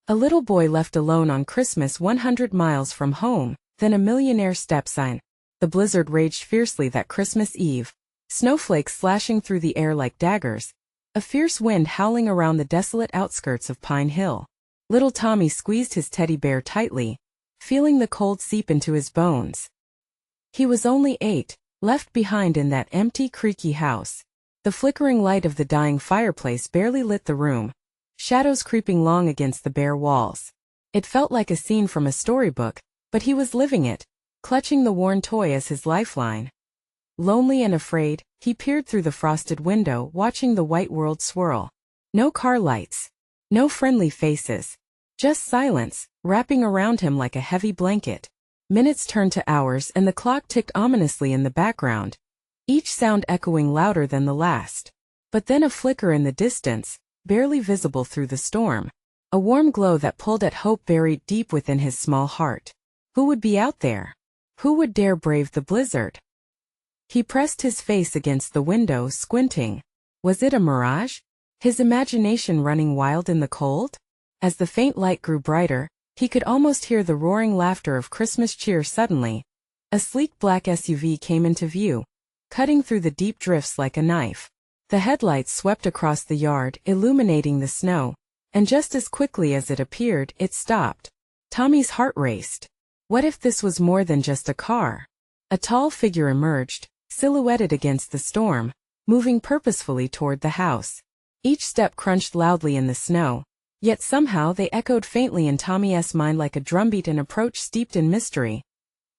A little boy left alone on Christmas 100 miles from home, then a millionaire stepson. The blizzard raged fiercely that Christmas Eve, snowflakes slashing through the air like daggers, a fierce wind howling around the desolate outskirts of Pine Hill. Little Tommy squeezed his teddy bear tightly, feeling the cold seep into his bones. He was only 8, left behind in that empty, creaky house. The flickering light of the dying fireplace barely lit the room, shadows creeping long against the bare walls. It felt like a scene from a storybook, but he was living it, clutching the worn toy as his lifeline. Lonely and afraid, he peered through the frosted window, watching the white world swirl. No car lights, no friendly faces, just silence, wrapping around him like a heavy blanket. Minutes turned to hours and the clock ticked ominously in the background, each sound echoing louder than the last. But then a flicker in the distance, barely visible through the storm. A warm glow that pulled at hope buried deep within his small heart. Who would be out there? Who would dare brave the blizzard? He pressed his face against the window, squinting. Was it a mirage? His imagination running wild in the cold? As the faint light grew brighter, he could almost hear the roaring laughter of Christmas cheer. Suddenly, a sleek black SUV came into view, cutting through the deep drifts like a knife. The headlights swept across the yard, illuminating the snow, and just as quickly as it appeared, it stopped. Tommy's heart raced. What if this was more than just a car? A tall figure emerged, silhouetted against the storm, moving purposefully toward the house. Each step crunched loudly in the snow, yet somehow they echoed faintly in Tommy's mind like a drumbeat, an approach steeped in mystery.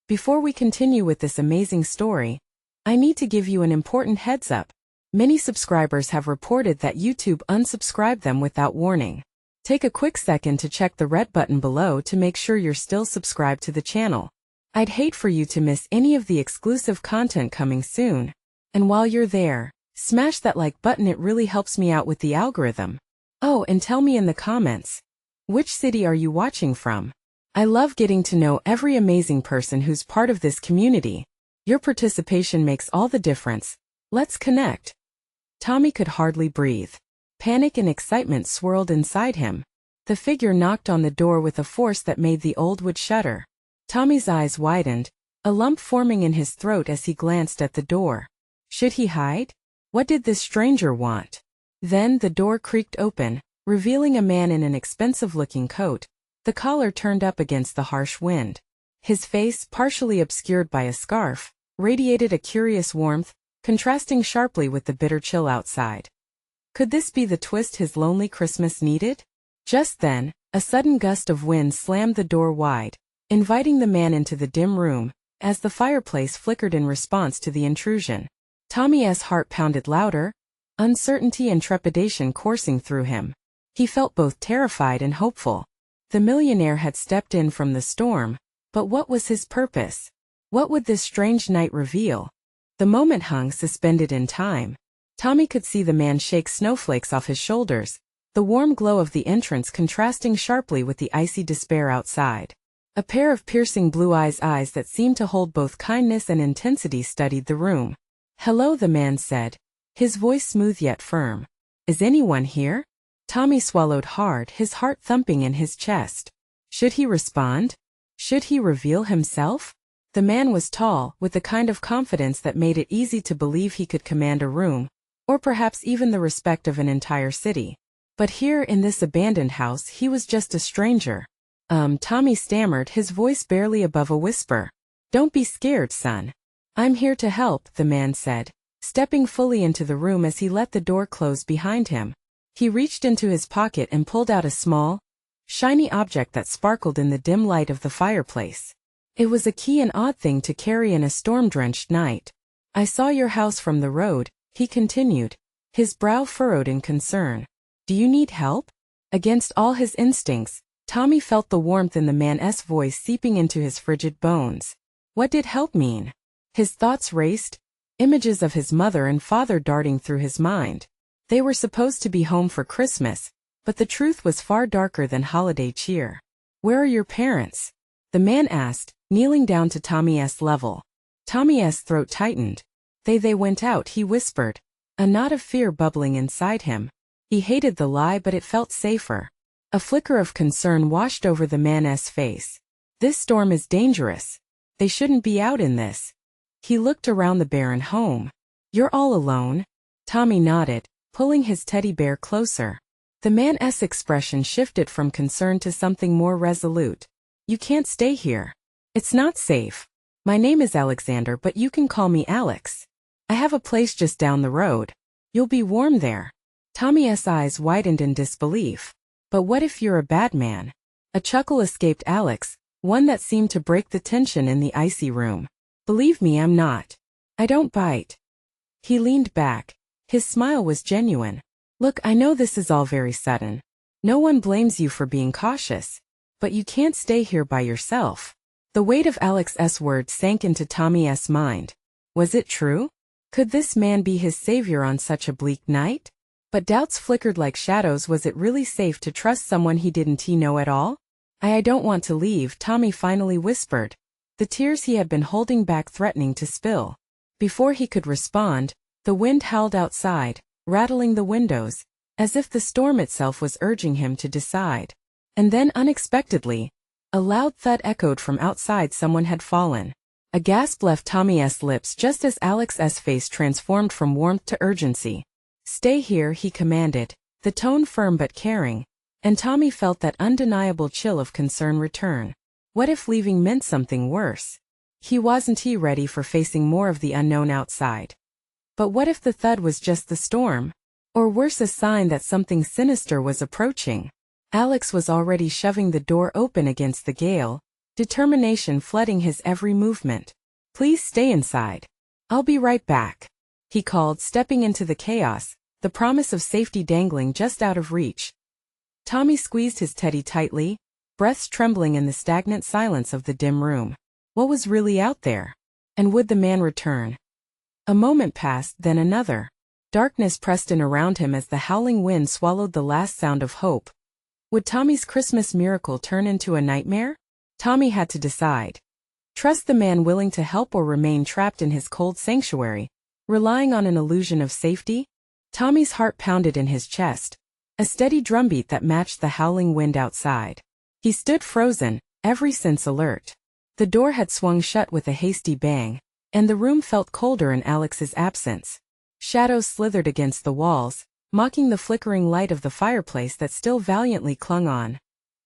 Before we continue with this amazing story, I need to give you an important heads up. Many subscribers have reported that YouTube unsubscribed them without warning. Take a quick second to check the red button below to make sure you're still subscribed to the channel. I'd hate for you to miss any of the exclusive content coming soon. And while you're there, smash that like button, it really helps me out with the algorithm. Oh, and tell me in the comments, which city are you watching from? I love getting to know every amazing person who's part of this community. Your participation makes all the difference. Let's connect. Tommy could hardly breathe. Panic and excitement swirled inside him. The figure knocked on the door with a force that made the old wood shudder. Tommy's eyes widened, a lump forming in his throat as he glanced at the door. Should he hide? What did this stranger want? Then the door creaked open, revealing a man in an expensive-looking coat, the collar turned up against the harsh wind. His face, partially obscured by a scarf, radiated a curious warmth, contrasting sharply with the bitter chill outside. Could this be the twist his lonely Christmas needed? Just then, a sudden gust of wind slammed the door wide, inviting the man into the dim room, as the fireplace flickered in response to the intrusion. Tommy's heart pounded louder, uncertainty and trepidation coursing through him. He felt both terrified and hopeful. The millionaire had stepped in from the storm, but what was his purpose? What would this strange night reveal? The moment hung suspended in time. Tommy could see the man shake snowflakes off his shoulders, the warm glow of the entrance contrasting sharply with the icy despair outside. A pair of piercing blue-eyes that seemed to hold both kindness and intensity studied the room. "Hello," the man said, his voice smooth yet firm. "Is anyone here?" Tommy swallowed hard, his heart thumping in his chest. Should he respond? Should he reveal himself? The man was tall, with the kind of confidence that made it easy to believe he could command a room, or perhaps even the respect of an entire city. But here in this abandoned house he was just a stranger. Tommy stammered, his voice barely above a whisper. "Don't be scared, son. I'm here to help," the man said, stepping fully into the room as he let the door close behind him. He reached into his pocket and pulled out a small, shiny object that sparkled in the dim light of the fireplace. It was a key, an odd thing to carry in a storm-drenched night. "I saw your house from the road," he continued, his brow furrowed in concern. "Do you need help?" Against all his instincts, Tommy felt the warmth in the man's voice seeping into his frigid bones. What did help mean? His thoughts raced, images of his mother and father darting through his mind. They were supposed to be home for Christmas, but the truth was far darker than holiday cheer. "Where are your parents?" the man asked, kneeling down to Tommy's level. Tommy's throat tightened. They went out," he whispered, a knot of fear bubbling inside him. He hated the lie, but it felt safer. A flicker of concern washed over the man's face. This storm is dangerous. They shouldn't be out in this. He looked around the barren home. You're all alone? Tommy nodded, pulling his teddy bear closer. The man's expression shifted from concern to something more resolute. You can't stay here. It's not safe. My name is Alexander, but you can call me Alex. I have a place just down the road. You'll be warm there. Tommy's eyes widened in disbelief. But what if you're a bad man? A chuckle escaped Alex, one that seemed to break the tension in the icy room. Believe me, I'm not. I don't bite. He leaned back. His smile was genuine. Look, I know this is all very sudden. No one blames you for being cautious. But you can't stay here by yourself. The weight of Alex's words sank into Tommy's mind. Was it true? Could this man be his savior on such a bleak night? But doubts flickered like shadows. Was it really safe to trust someone he didn't know at all? I don't want to leave, Tommy finally whispered, the tears he had been holding back threatening to spill. Before he could respond, the wind howled outside, rattling the windows, as if the storm itself was urging him to decide. And then unexpectedly, a loud thud echoed from outside. Someone had fallen. A gasp left Tommy's lips just as Alex's face transformed from warmth to urgency. Stay here, he commanded, the tone firm but caring, and Tommy felt that undeniable chill of concern return. What if leaving meant something worse? He wasn't ready for facing more of the unknown outside. But what if the thud was just the storm? Or worse, a sign that something sinister was approaching? Alex was already shoving the door open against the gale, determination flooding his every movement. Please stay inside. I'll be right back, he called, stepping into the chaos, the promise of safety dangling just out of reach. Tommy squeezed his teddy tightly, breaths trembling in the stagnant silence of the dim room. What was really out there? And would the man return? A moment passed, then another. Darkness pressed in around him as the howling wind swallowed the last sound of hope. Would Tommy's Christmas miracle turn into a nightmare? Tommy had to decide. Trust the man willing to help or remain trapped in his cold sanctuary, relying on an illusion of safety? Tommy's heart pounded in his chest, a steady drumbeat that matched the howling wind outside. He stood frozen, every sense alert. The door had swung shut with a hasty bang, and the room felt colder in Alex's absence. Shadows slithered against the walls, mocking the flickering light of the fireplace that still valiantly clung on.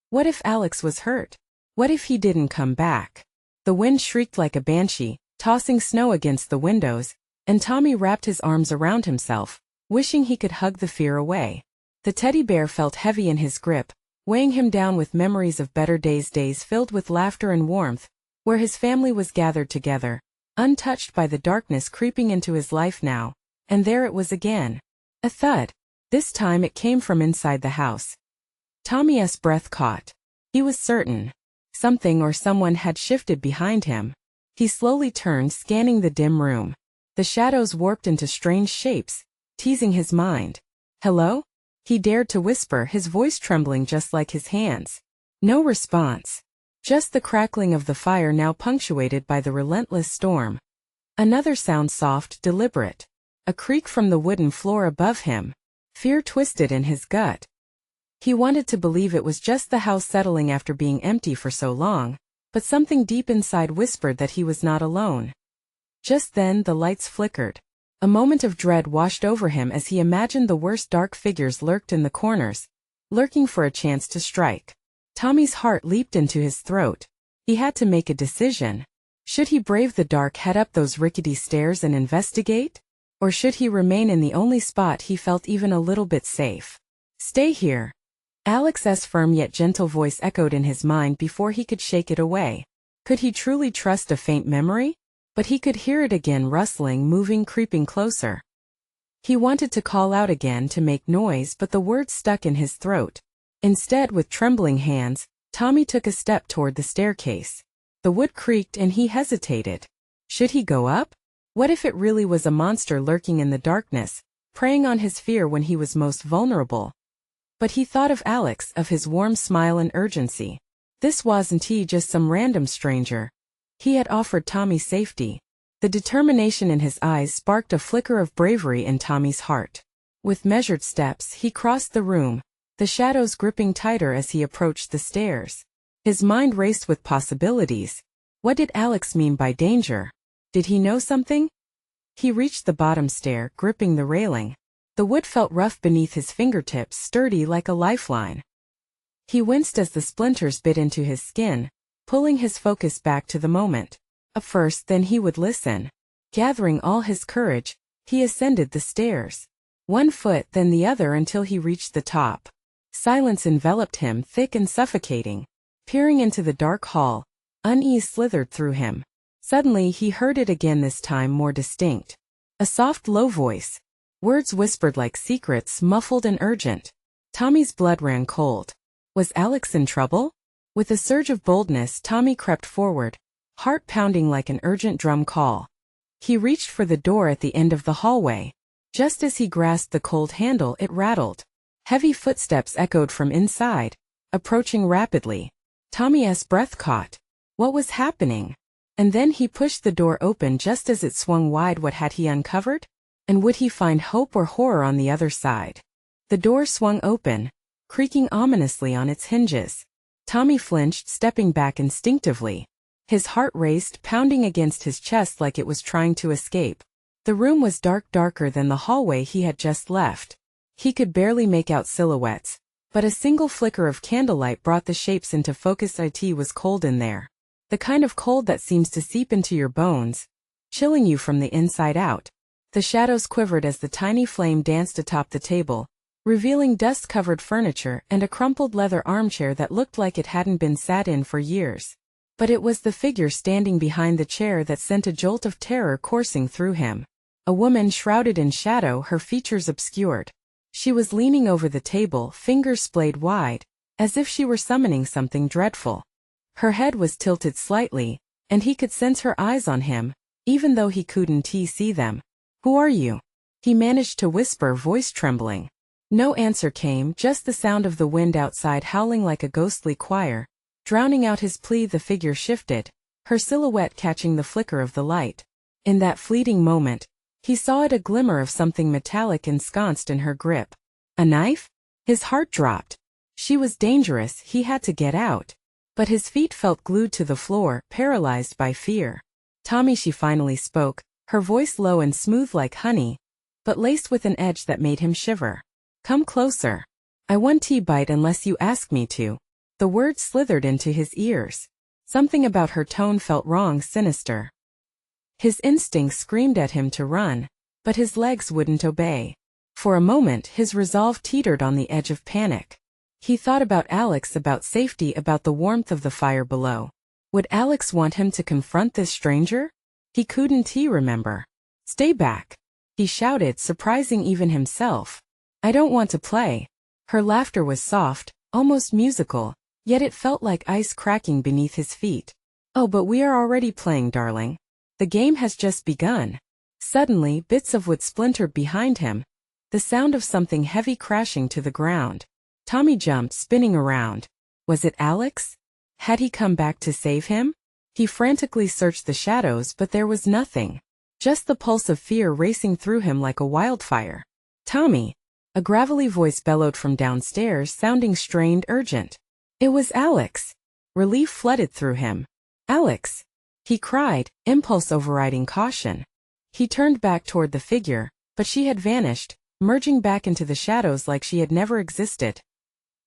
What if Alex was hurt? What if he didn't come back? The wind shrieked like a banshee, tossing snow against the windows, and Tommy wrapped his arms around himself, wishing he could hug the fear away. The teddy bear felt heavy in his grip, weighing him down with memories of better days filled with laughter and warmth, where his family was gathered together, untouched by the darkness creeping into his life now. And there it was again. A thud. This time it came from inside the house. Tommy's breath caught. He was certain. Something or someone had shifted behind him. He slowly turned, scanning the dim room. The shadows warped into strange shapes, teasing his mind. Hello? He dared to whisper, his voice trembling just like his hands. No response. Just the crackling of the fire now punctuated by the relentless storm. Another sound, soft, deliberate. A creak from the wooden floor above him. Fear twisted in his gut. He wanted to believe it was just the house settling after being empty for so long, but something deep inside whispered that he was not alone. Just then the lights flickered. A moment of dread washed over him as he imagined the worst. Dark figures lurked in the corners, lurking for a chance to strike. Tommy's heart leaped into his throat. He had to make a decision. Should he brave the dark, head up those rickety stairs and investigate? Or should he remain in the only spot he felt even a little bit safe? Stay here. Alex's firm yet gentle voice echoed in his mind before he could shake it away. Could he truly trust a faint memory? But he could hear it again, rustling, moving, creeping closer. He wanted to call out again, to make noise, but the words stuck in his throat. Instead, with trembling hands, Tommy took a step toward the staircase. The wood creaked and he hesitated. Should he go up? What if it really was a monster lurking in the darkness, preying on his fear when he was most vulnerable? But he thought of Alex, of his warm smile and urgency. This wasn't just some random stranger. He had offered Tommy safety. The determination in his eyes sparked a flicker of bravery in Tommy's heart. With measured steps, he crossed the room, the shadows gripping tighter as he approached the stairs. His mind raced with possibilities. What did Alex mean by danger? Did he know something? He reached the bottom stair, gripping the railing. The wood felt rough beneath his fingertips, sturdy like a lifeline. He winced as the splinters bit into his skin, pulling his focus back to the moment. First, then he would listen. Gathering all his courage, he ascended the stairs. One foot, then the other until he reached the top. Silence enveloped him, thick and suffocating. Peering into the dark hall, unease slithered through him. Suddenly he heard it again, this time more distinct. A soft, low voice. Words whispered like secrets, muffled and urgent. Tommy's blood ran cold. Was Alex in trouble? With a surge of boldness, Tommy crept forward, heart pounding like an urgent drum call. He reached for the door at the end of the hallway. Just as he grasped the cold handle, it rattled. Heavy footsteps echoed from inside, approaching rapidly. Tommy's breath caught. What was happening? And then he pushed the door open just as it swung wide. What had he uncovered? And would he find hope or horror on the other side? The door swung open, creaking ominously on its hinges. Tommy flinched, stepping back instinctively. His heart raced, pounding against his chest like it was trying to escape. The room was dark, darker than the hallway he had just left. He could barely make out silhouettes, but a single flicker of candlelight brought the shapes into focus. It was cold in there. The kind of cold that seems to seep into your bones, chilling you from the inside out. The shadows quivered as the tiny flame danced atop the table, revealing dust-covered furniture and a crumpled leather armchair that looked like it hadn't been sat in for years. But it was the figure standing behind the chair that sent a jolt of terror coursing through him. A woman shrouded in shadow, her features obscured. She was leaning over the table, fingers splayed wide, as if she were summoning something dreadful. Her head was tilted slightly, and he could sense her eyes on him, even though he couldn't see them. "Who are you?" he managed to whisper, voice trembling. No answer came, just the sound of the wind outside howling like a ghostly choir. Drowning out his plea, the figure shifted, her silhouette catching the flicker of the light. In that fleeting moment, he saw it, a glimmer of something metallic ensconced in her grip. A knife? His heart dropped. She was dangerous, he had to get out. But his feet felt glued to the floor, paralyzed by fear. "Tommy," she finally spoke, her voice low and smooth like honey, but laced with an edge that made him shiver. "Come closer. I won't bite unless you ask me to." The words slithered into his ears. Something about her tone felt wrong, sinister. His instincts screamed at him to run, but his legs wouldn't obey. For a moment, his resolve teetered on the edge of panic. He thought about Alex, about safety, about the warmth of the fire below. Would Alex want him to confront this stranger? He couldn't remember. "Stay back," he shouted, surprising even himself. "I don't want to play." Her laughter was soft, almost musical, yet it felt like ice cracking beneath his feet. "Oh, but we are already playing, darling. The game has just begun." Suddenly, bits of wood splintered behind him, the sound of something heavy crashing to the ground. Tommy jumped, spinning around. Was it Alex? Had he come back to save him? He frantically searched the shadows, but there was nothing. Just the pulse of fear racing through him like a wildfire. "Tommy!" A gravelly voice bellowed from downstairs, sounding strained, urgent. It was Alex. Relief flooded through him. "Alex!" he cried, impulse overriding caution. He turned back toward the figure, but she had vanished, merging back into the shadows like she had never existed.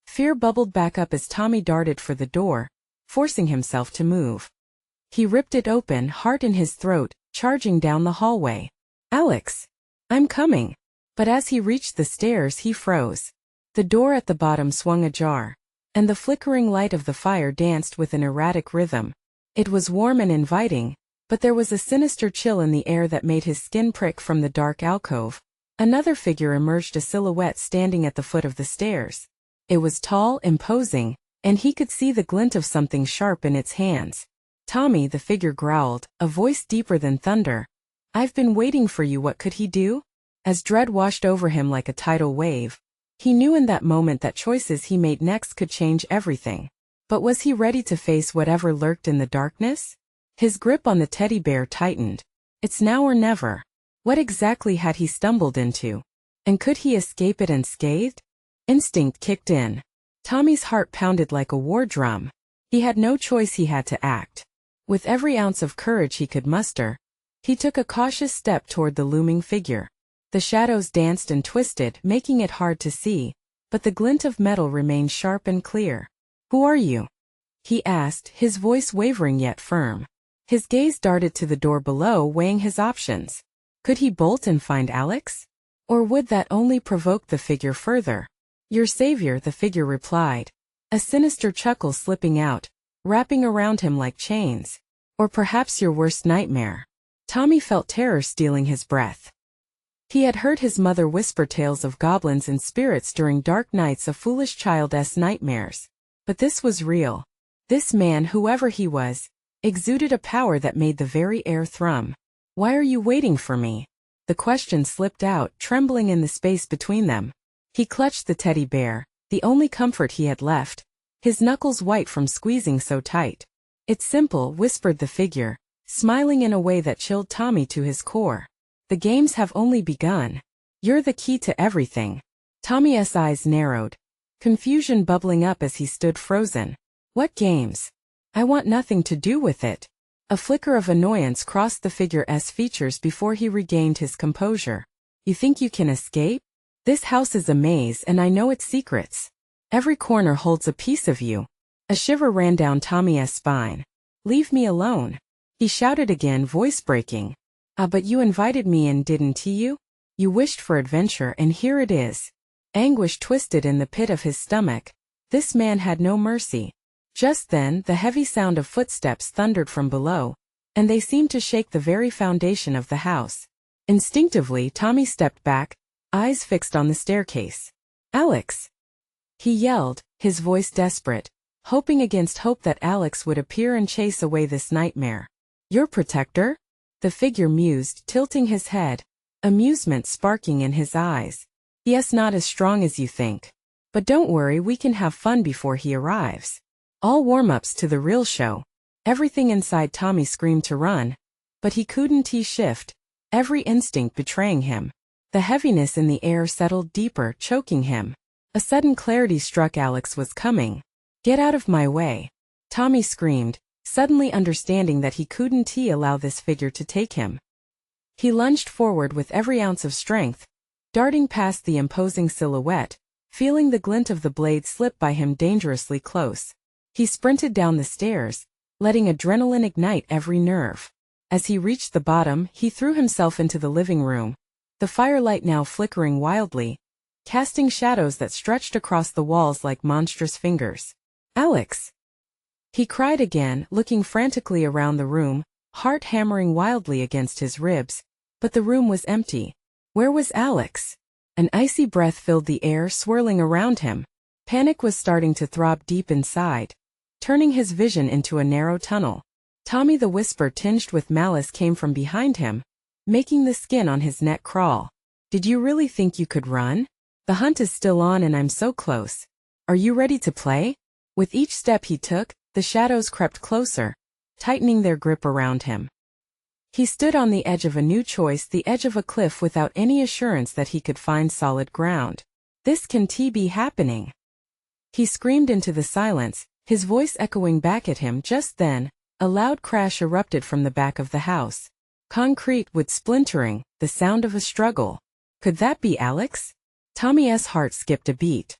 Fear bubbled back up as Tommy darted for the door, forcing himself to move. He ripped it open, heart in his throat, charging down the hallway. "Alex! I'm coming!" But as he reached the stairs, he froze. The door at the bottom swung ajar, and the flickering light of the fire danced with an erratic rhythm. It was warm and inviting, but there was a sinister chill in the air that made his skin prick. From the dark alcove, another figure emerged, a silhouette standing at the foot of the stairs. It was tall, imposing, and he could see the glint of something sharp in its hands. "Tommy," the figure growled, a voice deeper than thunder. "I've been waiting for you." What could he do? As dread washed over him like a tidal wave, he knew in that moment that choices he made next could change everything. But was he ready to face whatever lurked in the darkness? His grip on the teddy bear tightened. It's now or never. What exactly had he stumbled into? And could he escape it unscathed? Instinct kicked in. Tommy's heart pounded like a war drum. He had no choice, he had to act. With every ounce of courage he could muster, he took a cautious step toward the looming figure. The shadows danced and twisted, making it hard to see, but the glint of metal remained sharp and clear. "Who are you?" he asked, his voice wavering yet firm. His gaze darted to the door below, weighing his options. Could he bolt and find Alex? Or would that only provoke the figure further? "Your savior," the figure replied, a sinister chuckle slipping out, wrapping around him like chains. "Or perhaps your worst nightmare." Tommy felt terror stealing his breath. He had heard his mother whisper tales of goblins and spirits during dark nights of foolish child's nightmares. But this was real. This man, whoever he was, exuded a power that made the very air thrum. "Why are you waiting for me?" The question slipped out, trembling in the space between them. He clutched the teddy bear, the only comfort he had left, his knuckles white from squeezing so tight. "It's simple," whispered the figure, smiling in a way that chilled Tommy to his core. "The games have only begun. You're the key to everything." Tommy's eyes narrowed, confusion bubbling up as he stood frozen. "What games? I want nothing to do with it." A flicker of annoyance crossed the figure's features before he regained his composure. "You think you can escape? This house is a maze and I know its secrets. Every corner holds a piece of you." A shiver ran down Tommy's spine. "Leave me alone," he shouted again, voice breaking. But you invited me in, didn't you? You wished for adventure and here it is." Anguish twisted in the pit of his stomach. This man had no mercy. Just then, the heavy sound of footsteps thundered from below, and they seemed to shake the very foundation of the house. Instinctively, Tommy stepped back, eyes fixed on the staircase. "Alex!" he yelled, his voice desperate, hoping against hope that Alex would appear and chase away this nightmare. "Your protector?" the figure mused, tilting his head, amusement sparking in his eyes. "Yes, not as strong as you think. But don't worry, we can have fun before he arrives. All warm-ups to the real show." Everything inside Tommy screamed to run, but he couldn't shift, every instinct betraying him. The heaviness in the air settled deeper, choking him. A sudden clarity struck. Alex was coming. "Get out of my way," Tommy screamed, suddenly understanding that he couldn't allow this figure to take him. He lunged forward with every ounce of strength, darting past the imposing silhouette, feeling the glint of the blade slip by him dangerously close. He sprinted down the stairs, letting adrenaline ignite every nerve. As he reached the bottom, he threw himself into the living room, the firelight now flickering wildly, casting shadows that stretched across the walls like monstrous fingers. "Alex!" he cried again, looking frantically around the room, heart hammering wildly against his ribs, but the room was empty. Where was Alex? An icy breath filled the air, swirling around him. Panic was starting to throb deep inside, turning his vision into a narrow tunnel. "Tommy," the whisper tinged with malice came from behind him, making the skin on his neck crawl. "Did you really think you could run? The hunt is still on and I'm so close. Are you ready to play?" With each step he took, the shadows crept closer, tightening their grip around him. He stood on the edge of a new choice, the edge of a cliff without any assurance that he could find solid ground. "This can't be happening," he screamed into the silence, his voice echoing back at him. Just then, a loud crash erupted from the back of the house. Concrete wood splintering, the sound of a struggle. Could that be Alex? Tommy's heart skipped a beat.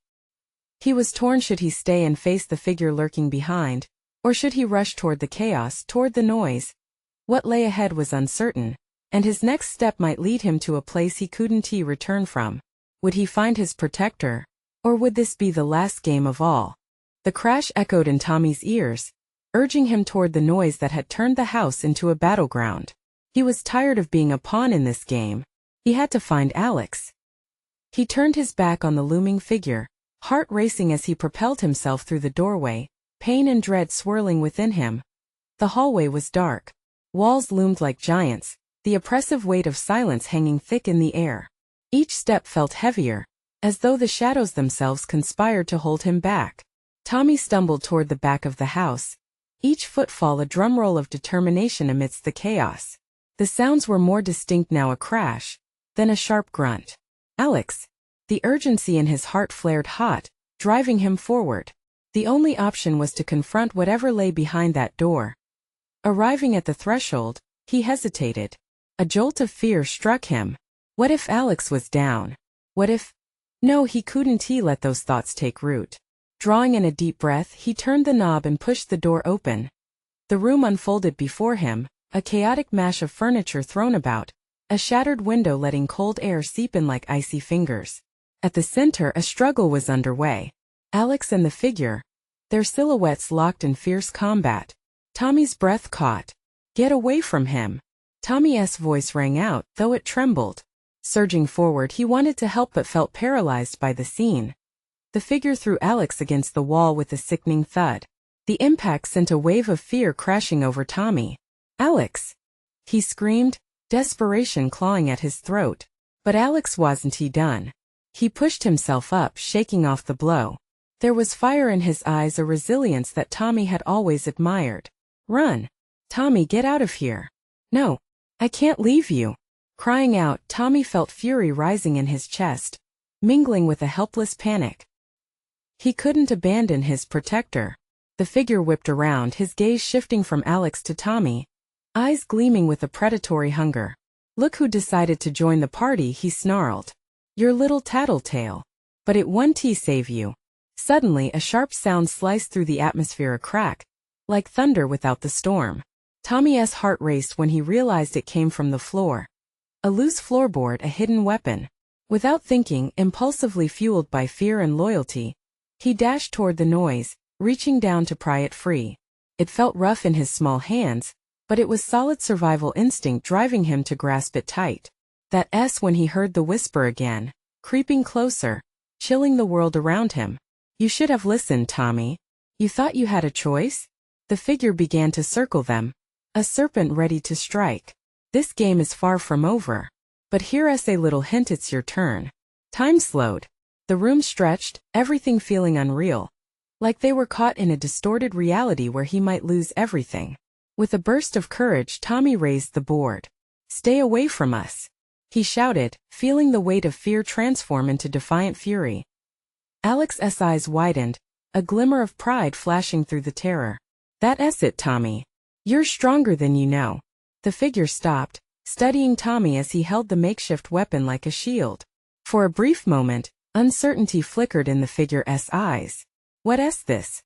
He was torn. Should he stay and face the figure lurking behind, or should he rush toward the chaos, toward the noise? What lay ahead was uncertain, and his next step might lead him to a place he couldn't return from. Would he find his protector, or would this be the last game of all? The crash echoed in Tommy's ears, urging him toward the noise that had turned the house into a battleground. He was tired of being a pawn in this game. He had to find Alex. He turned his back on the looming figure, heart racing as he propelled himself through the doorway, pain and dread swirling within him. The hallway was dark. Walls loomed like giants, the oppressive weight of silence hanging thick in the air. Each step felt heavier, as though the shadows themselves conspired to hold him back. Tommy stumbled toward the back of the house, each footfall a drumroll of determination amidst the chaos. The sounds were more distinct now, a crash, then a sharp grunt. "Alex!" The urgency in his heart flared hot, driving him forward. The only option was to confront whatever lay behind that door. Arriving at the threshold, he hesitated. A jolt of fear struck him. What if Alex was down? What if— No, he couldn't let those thoughts take root. Drawing in a deep breath, he turned the knob and pushed the door open. The room unfolded before him, a chaotic mash of furniture thrown about, a shattered window letting cold air seep in like icy fingers. At the center, a struggle was underway. Alex and the figure, their silhouettes locked in fierce combat. Tommy's breath caught. Get away from him. Tommy's voice rang out, though it trembled. Surging forward, he wanted to help but felt paralyzed by the scene. The figure threw Alex against the wall with a sickening thud. The impact sent a wave of fear crashing over Tommy. Alex! He screamed, desperation clawing at his throat. But Alex wasn't done. He pushed himself up, shaking off the blow. There was fire in his eyes, a resilience that Tommy had always admired. Run! Tommy, get out of here! No! I can't leave you! Crying out, Tommy felt fury rising in his chest, mingling with a helpless panic. He couldn't abandon his protector. The figure whipped around, his gaze shifting from Alex to Tommy, eyes gleaming with a predatory hunger. Look who decided to join the party, he snarled. Your little tattletale. But it won't save you. Suddenly, a sharp sound sliced through the atmosphere, a crack, like thunder without the storm. Tommy's heart raced when he realized it came from the floor. A loose floorboard, a hidden weapon. Without thinking, impulsively fueled by fear and loyalty, he dashed toward the noise, reaching down to pry it free. It felt rough in his small hands, but it was solid survival instinct driving him to grasp it tight. That S when he heard the whisper again, creeping closer, chilling the world around him. You should have listened, Tommy. You thought you had a choice? The figure began to circle them, a serpent ready to strike. This game is far from over. But here's a little hint, it's your turn. Time slowed. The room stretched, everything feeling unreal. Like they were caught in a distorted reality where he might lose everything. With a burst of courage, Tommy raised the board. Stay away from us! He shouted, feeling the weight of fear transform into defiant fury. Alex's eyes widened, a glimmer of pride flashing through the terror. That's it, Tommy. You're stronger than you know. The figure stopped, studying Tommy as he held the makeshift weapon like a shield. For a brief moment, uncertainty flickered in the figure's eyes. What's this?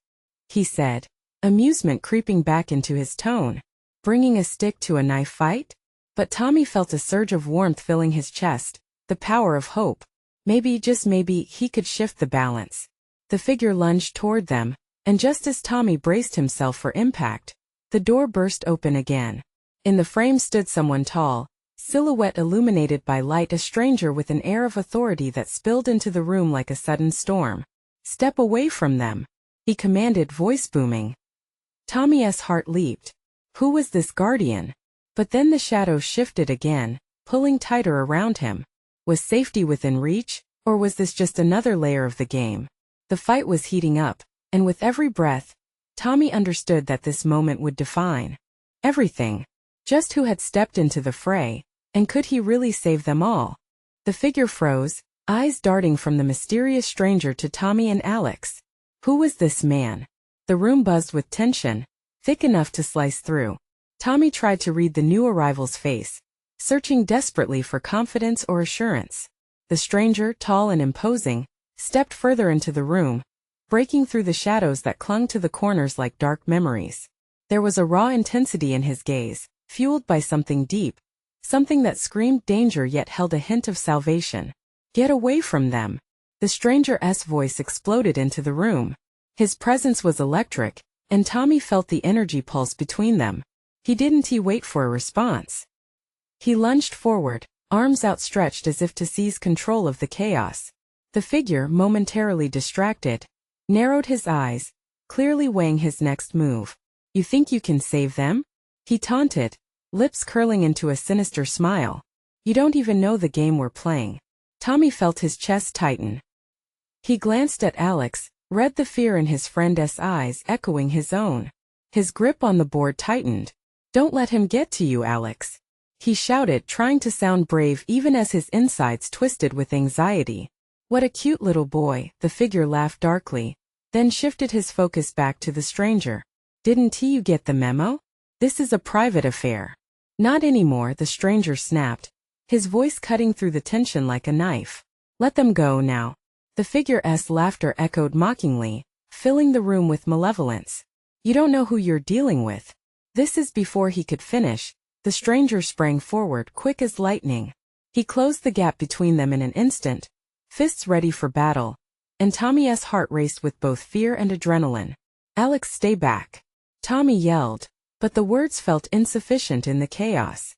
He said, amusement creeping back into his tone. Bringing a stick to a knife fight? But Tommy felt a surge of warmth filling his chest, the power of hope. Maybe, just maybe, he could shift the balance. The figure lunged toward them, and just as Tommy braced himself for impact, the door burst open again. In the frame stood someone tall, silhouette illuminated by light, a stranger with an air of authority that spilled into the room like a sudden storm. Step away from them, he commanded, voice booming. Tommy's heart leaped. Who was this guardian? But then the shadows shifted again, pulling tighter around him. Was safety within reach, or was this just another layer of the game? The fight was heating up, and with every breath, Tommy understood that this moment would define everything. Just who had stepped into the fray, and could he really save them all? The figure froze, eyes darting from the mysterious stranger to Tommy and Alex. Who was this man? The room buzzed with tension, thick enough to slice through. Tommy tried to read the new arrival's face, searching desperately for confidence or assurance. The stranger, tall and imposing, stepped further into the room, breaking through the shadows that clung to the corners like dark memories. There was a raw intensity in his gaze, fueled by something deep, something that screamed danger yet held a hint of salvation. Get away from them! The stranger's voice exploded into the room. His presence was electric, and Tommy felt the energy pulse between them. He didn't wait for a response. He lunged forward, arms outstretched as if to seize control of the chaos. The figure, momentarily distracted, narrowed his eyes, clearly weighing his next move. You think you can save them? He taunted, lips curling into a sinister smile. You don't even know the game we're playing. Tommy felt his chest tighten. He glanced at Alex, read the fear in his friend's eyes echoing his own. His grip on the board tightened. Don't let him get to you, Alex. He shouted, trying to sound brave even as his insides twisted with anxiety. What a cute little boy, the figure laughed darkly, then shifted his focus back to the stranger. Didn't you get the memo? This is a private affair. Not anymore, the stranger snapped, his voice cutting through the tension like a knife. Let them go now. The figure's laughter echoed mockingly, filling the room with malevolence. You don't know who you're dealing with. This is before he could finish. The stranger sprang forward, quick as lightning. He closed the gap between them in an instant, fists ready for battle, and Tommy's heart raced with both fear and adrenaline. Alex, stay back. Tommy yelled, but the words felt insufficient in the chaos.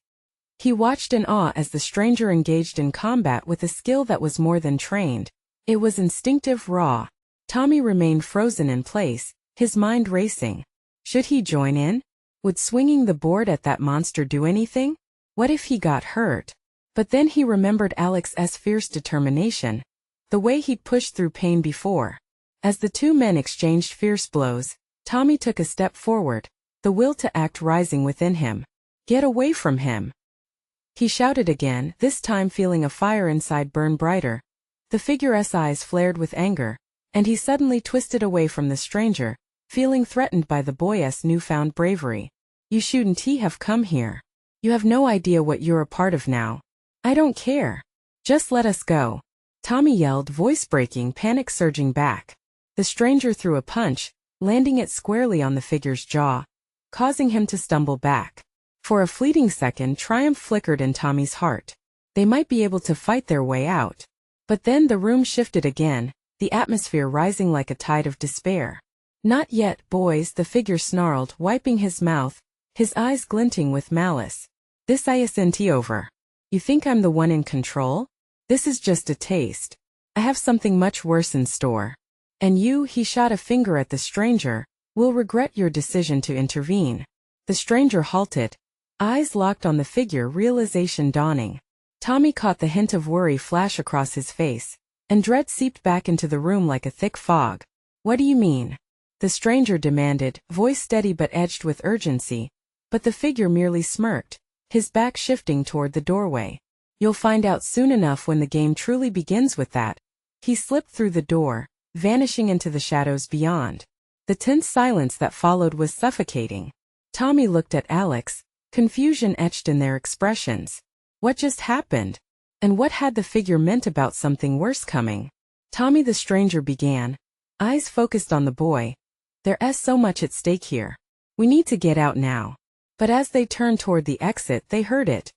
He watched in awe as the stranger engaged in combat with a skill that was more than trained. It was instinctive, raw. Tommy remained frozen in place, his mind racing. Should he join in? Would swinging the board at that monster do anything? What if he got hurt? But then he remembered Alex's fierce determination, the way he'd pushed through pain before. As the two men exchanged fierce blows, Tommy took a step forward, the will to act rising within him. Get away from him! He shouted again, this time feeling a fire inside burn brighter. The figure's eyes flared with anger, and he suddenly twisted away from the stranger, feeling threatened by the boy's newfound bravery. You shouldn't have come here. You have no idea what you're a part of now. I don't care. Just let us go. Tommy yelled, voice breaking, panic surging back. The stranger threw a punch, landing it squarely on the figure's jaw, causing him to stumble back. For a fleeting second, triumph flickered in Tommy's heart. They might be able to fight their way out. But then the room shifted again, the atmosphere rising like a tide of despair. Not yet, boys, the figure snarled, wiping his mouth, his eyes glinting with malice. This isn't over. You think I'm the one in control? This is just a taste. I have something much worse in store. And you, he shot a finger at the stranger, will regret your decision to intervene. The stranger halted, eyes locked on the figure, realization dawning. Tommy caught the hint of worry flash across his face, and dread seeped back into the room like a thick fog. What do you mean? The stranger demanded, voice steady but edged with urgency, but the figure merely smirked, his back shifting toward the doorway. You'll find out soon enough when the game truly begins with that. He slipped through the door, vanishing into the shadows beyond. The tense silence that followed was suffocating. Tommy looked at Alex, confusion etched in their expressions. What just happened? And what had the figure meant about something worse coming? Tommy, the stranger began, eyes focused on the boy. There's so much at stake here. We need to get out now. But as they turned toward the exit, they heard it.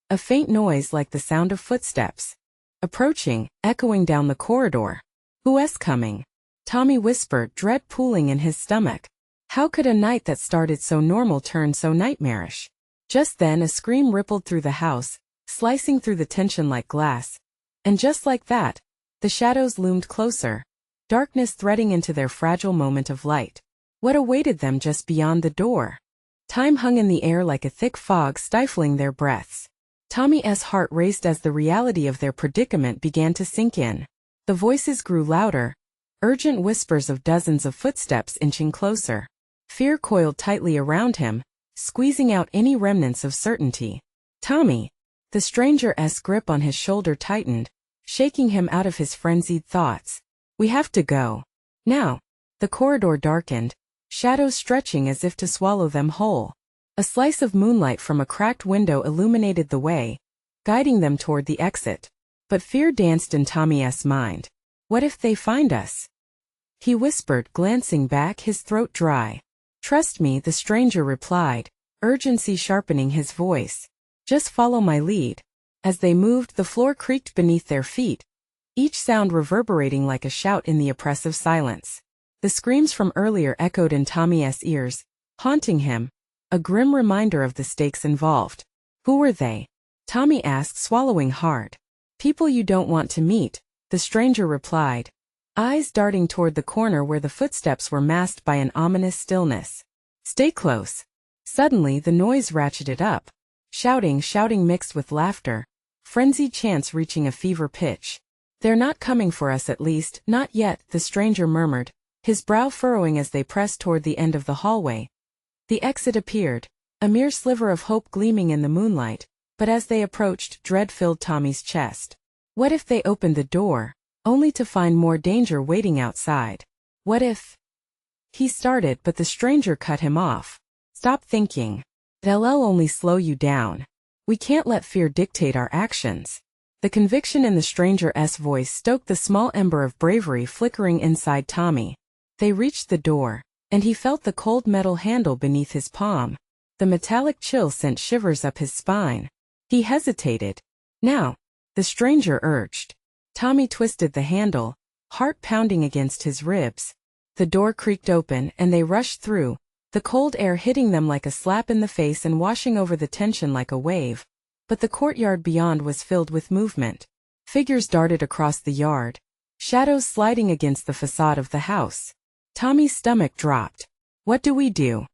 A faint noise like the sound of footsteps. Approaching, echoing down the corridor. Who's coming? Tommy whispered, dread pooling in his stomach. How could a night that started so normal turn so nightmarish? Just then a scream rippled through the house, slicing through the tension like glass. And just like that, the shadows loomed closer, darkness threading into their fragile moment of light. What awaited them just beyond the door? Time hung in the air like a thick fog, stifling their breaths. Tommy's heart raced as the reality of their predicament began to sink in. The voices grew louder, urgent whispers of dozens of footsteps inching closer. Fear coiled tightly around him, squeezing out any remnants of certainty. Tommy! The stranger's grip on his shoulder tightened, shaking him out of his frenzied thoughts. We have to go. Now. The corridor darkened, shadows stretching as if to swallow them whole. A slice of moonlight from a cracked window illuminated the way, guiding them toward the exit. But fear danced in Tommy's mind. What if they find us? He whispered, glancing back, his throat dry. Trust me, the stranger replied, urgency sharpening his voice. Just follow my lead. As they moved, the floor creaked beneath their feet, each sound reverberating like a shout in the oppressive silence. The screams from earlier echoed in Tommy's ears, haunting him, a grim reminder of the stakes involved. Who were they? Tommy asked, swallowing hard. People you don't want to meet, the stranger replied, eyes darting toward the corner where the footsteps were masked by an ominous stillness. Stay close. Suddenly the noise ratcheted up, shouting mixed with laughter, frenzied chants reaching a fever pitch. They're not coming for us, at least, not yet, the stranger murmured, his brow furrowing as they pressed toward the end of the hallway. The exit appeared, a mere sliver of hope gleaming in the moonlight, but as they approached, dread filled Tommy's chest. What if they opened the door, only to find more danger waiting outside. What if? He started, but the stranger cut him off. Stop thinking. It'll only slow you down. We can't let fear dictate our actions. The conviction in the stranger's voice stoked the small ember of bravery flickering inside Tommy. They reached the door, and he felt the cold metal handle beneath his palm. The metallic chill sent shivers up his spine. He hesitated. Now, the stranger urged. Tommy twisted the handle, heart pounding against his ribs. The door creaked open and they rushed through, the cold air hitting them like a slap in the face and washing over the tension like a wave. But the courtyard beyond was filled with movement. Figures darted across the yard, shadows sliding against the facade of the house. Tommy's stomach dropped. What do we do?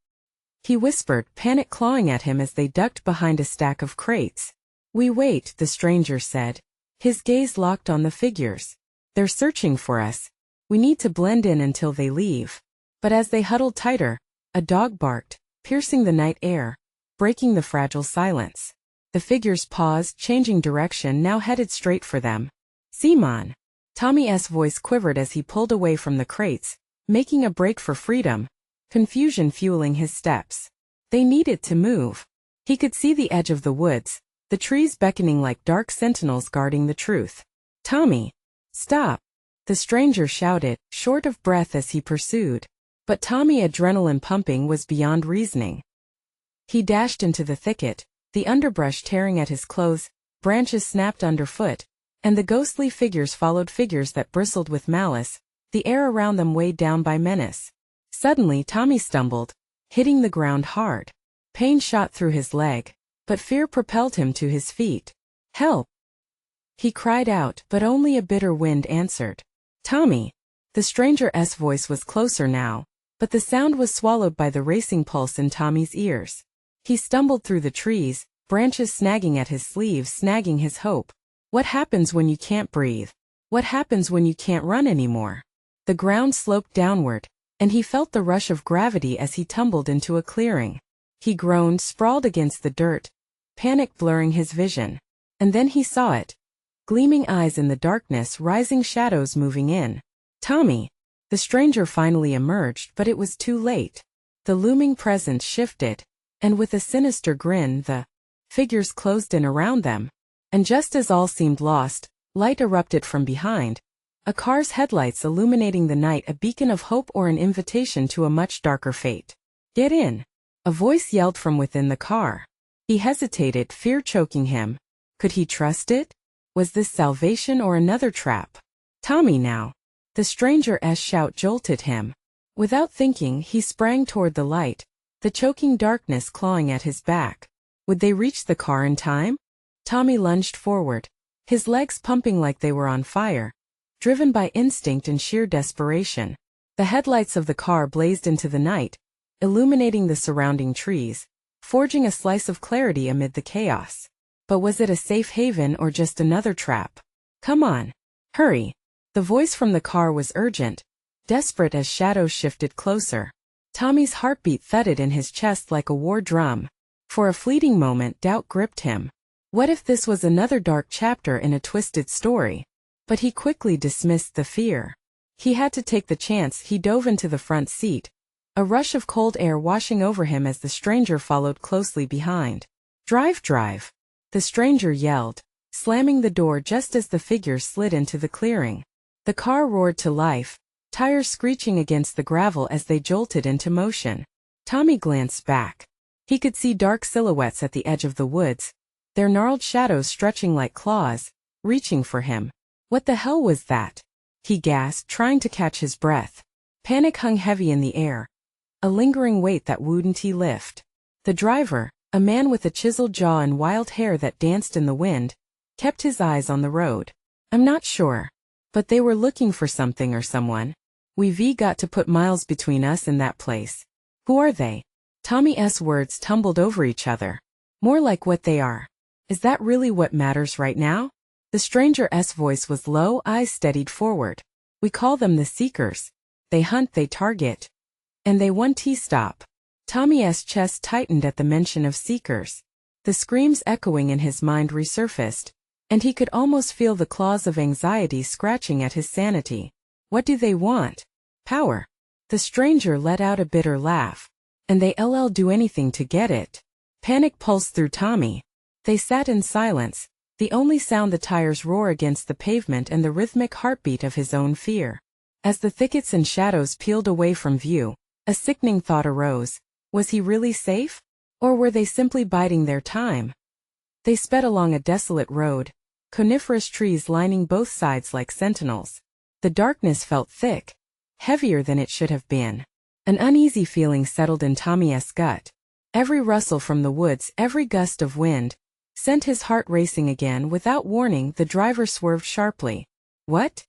He whispered, panic clawing at him as they ducked behind a stack of crates. We wait, the stranger said. His gaze locked on the figures. They're searching for us. We need to blend in until they leave. But as they huddled tighter, a dog barked, piercing the night air, breaking the fragile silence. The figures paused, changing direction, now headed straight for them. Simon. Tommy's voice quivered as he pulled away from the crates, making a break for freedom, confusion fueling his steps. They needed to move. He could see the edge of the woods, the trees beckoning like dark sentinels guarding the truth. Tommy! Stop! The stranger shouted, short of breath as he pursued. But Tommy, adrenaline pumping, was beyond reasoning. He dashed into the thicket, the underbrush tearing at his clothes, branches snapped underfoot, and the ghostly figures followed, figures that bristled with malice, the air around them weighed down by menace. Suddenly Tommy stumbled, hitting the ground hard. Pain shot through his leg, but fear propelled him to his feet. Help! He cried out, but only a bitter wind answered. Tommy! The stranger's voice was closer now, but the sound was swallowed by the racing pulse in Tommy's ears. He stumbled through the trees, branches snagging at his sleeves, snagging his hope. What happens when you can't breathe? What happens when you can't run anymore? The ground sloped downward, and he felt the rush of gravity as he tumbled into a clearing. He groaned, sprawled against the dirt, panic blurring his vision. And then he saw it. Gleaming eyes in the darkness, rising shadows moving in. Tommy! The stranger finally emerged, but it was too late. The looming presence shifted, and with a sinister grin the figures closed in around them. And just as all seemed lost, light erupted from behind, a car's headlights illuminating the night, a beacon of hope or an invitation to a much darker fate. Get in! A voice yelled from within the car. He hesitated, fear choking him. Could he trust it? Was this salvation or another trap? Tommy now! The stranger's shout jolted him. Without thinking, he sprang toward the light, the choking darkness clawing at his back. Would they reach the car in time? Tommy lunged forward, his legs pumping like they were on fire, driven by instinct and sheer desperation. The headlights of the car blazed into the night, illuminating the surrounding trees, forging a slice of clarity amid the chaos. But was it a safe haven or just another trap? Come on. Hurry. The voice from the car was urgent, desperate as shadows shifted closer. Tommy's heartbeat thudded in his chest like a war drum. For a fleeting moment, doubt gripped him. What if this was another dark chapter in a twisted story? But he quickly dismissed the fear. He had to take the chance. He dove into the front seat, a rush of cold air washing over him as the stranger followed closely behind. Drive, drive! The stranger yelled, slamming the door just as the figures slid into the clearing. The car roared to life, tires screeching against the gravel as they jolted into motion. Tommy glanced back. He could see dark silhouettes at the edge of the woods, their gnarled shadows stretching like claws, reaching for him. What the hell was that? He gasped, trying to catch his breath. Panic hung heavy in the air, a lingering weight that wouldn't lift. The driver, a man with a chiseled jaw and wild hair that danced in the wind, kept his eyes on the road. I'm not sure, but they were looking for something or someone. We've got to put miles between us and that place. Who are they? Tommy's words tumbled over each other. More like what they are. Is that really what matters right now? The stranger's voice was low, eyes steadied forward. We call them the Seekers. They hunt, they target. And they won't stop. Tommy's chest tightened at the mention of Seekers. The screams echoing in his mind resurfaced, and he could almost feel the claws of anxiety scratching at his sanity. What do they want? Power. The stranger let out a bitter laugh. And they'll do anything to get it. Panic pulsed through Tommy. They sat in silence, the only sound the tires' roar against the pavement and the rhythmic heartbeat of his own fear. As the thickets and shadows peeled away from view, a sickening thought arose. Was he really safe? Or were they simply biding their time? They sped along a desolate road, coniferous trees lining both sides like sentinels. The darkness felt thick, heavier than it should have been. An uneasy feeling settled in Tommy's gut. Every rustle from the woods, every gust of wind, sent his heart racing again. Without warning, the driver swerved sharply. What?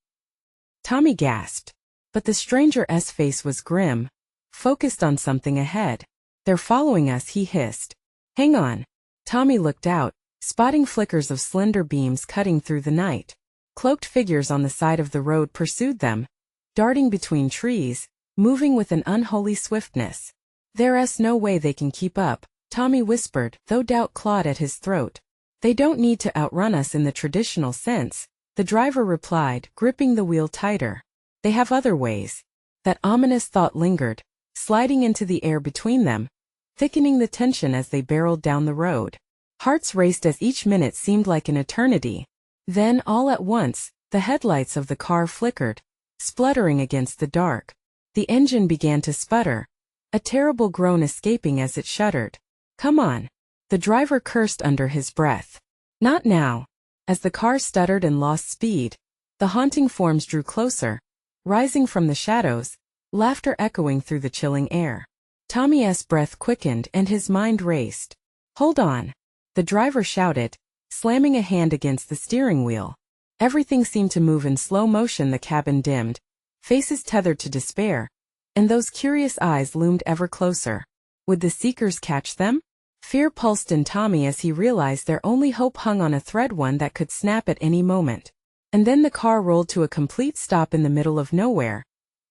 Tommy gasped. But the stranger's face was grim, focused on something ahead. They're following us, he hissed. Hang on. Tommy looked out, spotting flickers of slender beams cutting through the night. Cloaked figures on the side of the road pursued them, darting between trees, moving with an unholy swiftness. There's no way they can keep up, Tommy whispered, though doubt clawed at his throat. They don't need to outrun us in the traditional sense, the driver replied, gripping the wheel tighter. They have other ways. That ominous thought lingered, sliding into the air between them, thickening the tension as they barreled down the road. Hearts raced as each minute seemed like an eternity. Then, all at once, the headlights of the car flickered, spluttering against the dark. The engine began to sputter, a terrible groan escaping as it shuddered. Come on. The driver cursed under his breath. Not now. As the car stuttered and lost speed, the haunting forms drew closer, rising from the shadows, laughter echoing through the chilling air. Tommy's breath quickened and his mind raced. Hold on. The driver shouted, slamming a hand against the steering wheel. Everything seemed to move in slow motion. The cabin dimmed, faces tethered to despair, and those curious eyes loomed ever closer. Would the seekers catch them? Fear pulsed in Tommy as he realized their only hope hung on a thread, one that could snap at any moment. And then the car rolled to a complete stop in the middle of nowhere,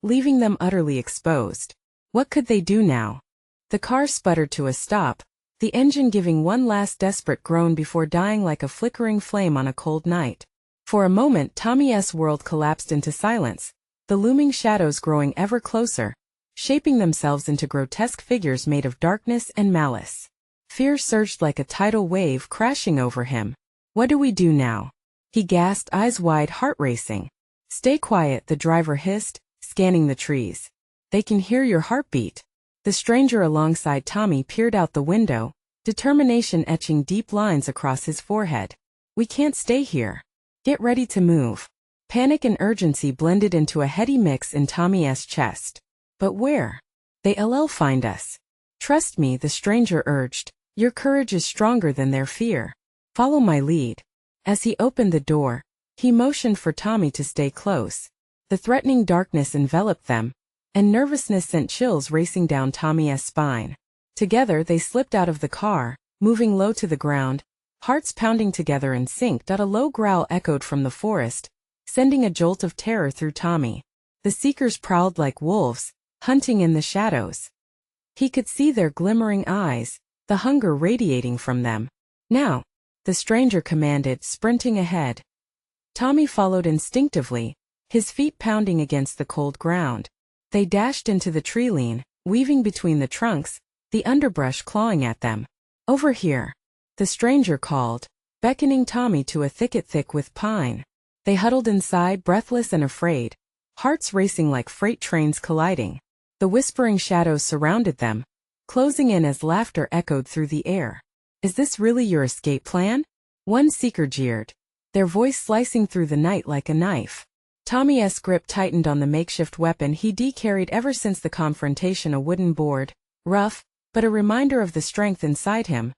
leaving them utterly exposed. What could they do now? The car sputtered to a stop, the engine giving one last desperate groan before dying like a flickering flame on a cold night. For a moment Tommy's world collapsed into silence, the looming shadows growing ever closer, shaping themselves into grotesque figures made of darkness and malice. Fear surged like a tidal wave crashing over him. What do we do now? He gasped, eyes wide, heart racing. Stay quiet, the driver hissed, scanning the trees. They can hear your heartbeat. The stranger alongside Tommy peered out the window, determination etching deep lines across his forehead. We can't stay here. Get ready to move. Panic and urgency blended into a heady mix in Tommy's chest. But where? They'll find us. Trust me, the stranger urged. Your courage is stronger than their fear. Follow my lead. As he opened the door, he motioned for Tommy to stay close. The threatening darkness enveloped them, and nervousness sent chills racing down Tommy's spine. Together they slipped out of the car, moving low to the ground, hearts pounding together in sync. A low growl echoed from the forest, sending a jolt of terror through Tommy. The seekers prowled like wolves, hunting in the shadows. He could see their glimmering eyes, the hunger radiating from them. Now, the stranger commanded, sprinting ahead. Tommy followed instinctively, his feet pounding against the cold ground. They dashed into the treeline, weaving between the trunks, the underbrush clawing at them. Over here, the stranger called, beckoning Tommy to a thicket thick with pine. They huddled inside, breathless and afraid, hearts racing like freight trains colliding. The whispering shadows surrounded them, closing in as laughter echoed through the air. Is this really your escape plan? One seeker jeered, their voice slicing through the night like a knife. Tommy's grip tightened on the makeshift weapon he'd carried ever since the confrontation, a wooden board, rough, but a reminder of the strength inside him.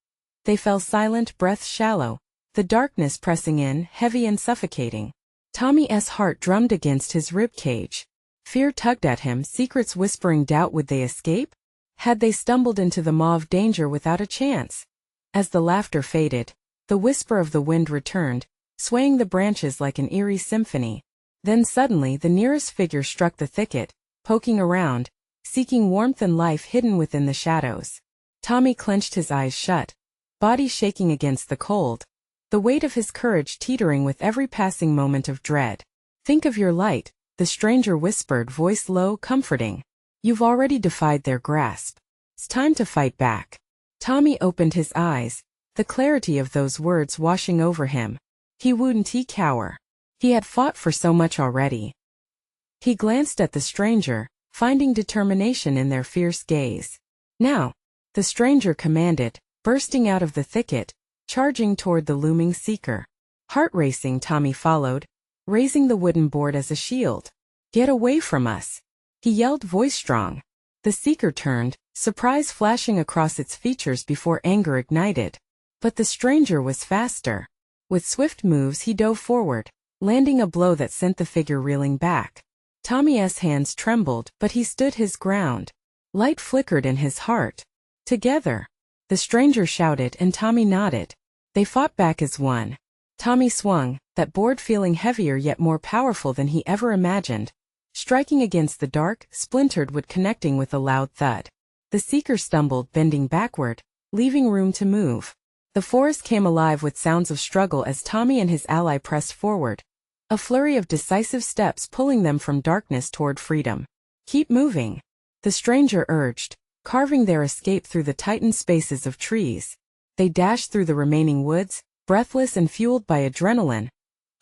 They fell silent, breaths shallow, the darkness pressing in, heavy and suffocating. Tommy's heart drummed against his rib cage. Fear tugged at him, secrets whispering doubt. Would they escape? Had they stumbled into the maw of danger without a chance? As the laughter faded, the whisper of the wind returned, swaying the branches like an eerie symphony. Then suddenly the nearest figure struck the thicket, poking around, seeking warmth and life hidden within the shadows. Tommy clenched his eyes shut, body shaking against the cold. the weight of his courage teetering with every passing moment of dread. "Think of your light," the stranger whispered, voice low, comforting. "You've already defied their grasp. It's time to fight back." Tommy opened his eyes, the clarity of those words washing over him. He wouldn't cower. He had fought for so much already. He glanced at the stranger, finding determination in their fierce gaze. "Now," the stranger commanded, bursting out of the thicket, charging toward the looming seeker. Heart racing, Tommy followed, raising the wooden board as a shield. "Get away from us," he yelled, voice strong. The seeker turned, surprise flashing across its features before anger ignited. But the stranger was faster. With swift moves he dove forward, landing a blow that sent the figure reeling back. Tommy's hands trembled, but he stood his ground. Light flickered in his heart. "Together," the stranger shouted, and Tommy nodded. They fought back as one. Tommy swung, that board feeling heavier yet more powerful than he ever imagined, striking against the dark, splintered wood, connecting with a loud thud. The seeker stumbled, bending backward, leaving room to move. The forest came alive with sounds of struggle as Tommy and his ally pressed forward, a flurry of decisive steps pulling them from darkness toward freedom. "Keep moving," the stranger urged, carving their escape through the tightened spaces of trees. They dashed through the remaining woods, breathless and fueled by adrenaline,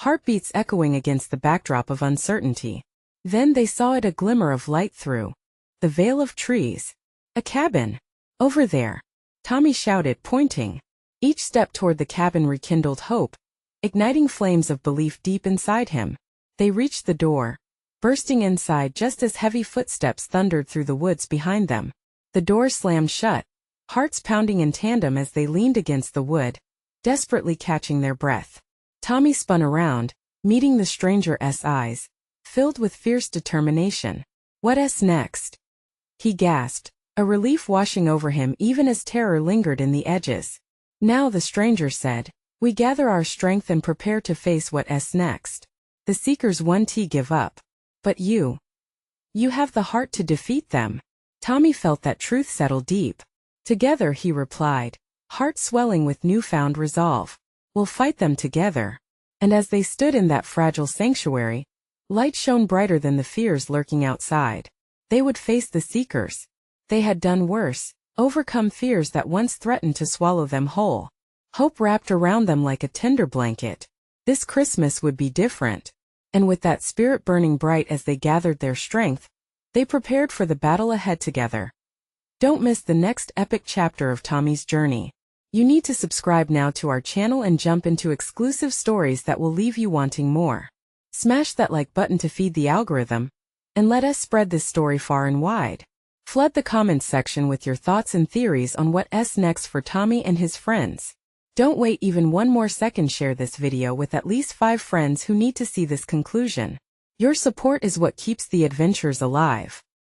heartbeats echoing against the backdrop of uncertainty. Then they saw a glimmer of light through the veil of trees. "A cabin! Over there!" Tommy shouted, pointing. Each step toward the cabin rekindled hope, igniting flames of belief deep inside him. They reached the door, bursting inside just as heavy footsteps thundered through the woods behind them. The door slammed shut, hearts pounding in tandem as they leaned against the wood, desperately catching their breath. Tommy spun around, meeting the stranger's eyes, filled with fierce determination. "What's next?" he gasped, a relief washing over him even as terror lingered in the edges. "Now," the stranger said, "we gather our strength and prepare to face what's next." The seekers won't give up. "But you have the heart to defeat them." Tommy felt that truth settle deep. "Together," he replied, heart swelling with newfound resolve. "We'll fight them together." And as they stood in that fragile sanctuary, light shone brighter than the fears lurking outside. They would face the seekers. They had done worse, overcome fears that once threatened to swallow them whole. Hope wrapped around them like a tender blanket. This Christmas would be different. And with that spirit burning bright as they gathered their strength, they prepared for the battle ahead together. Don't miss the next epic chapter of Tommy's journey. You need to subscribe now to our channel and jump into exclusive stories that will leave you wanting more. Smash that like button to feed the algorithm, and let us spread this story far and wide. Flood the comments section with your thoughts and theories on what's next for Tommy and his friends. Don't wait even one more second. Share this video with at least 5 friends who need to see this conclusion. Your support is what keeps the adventures alive.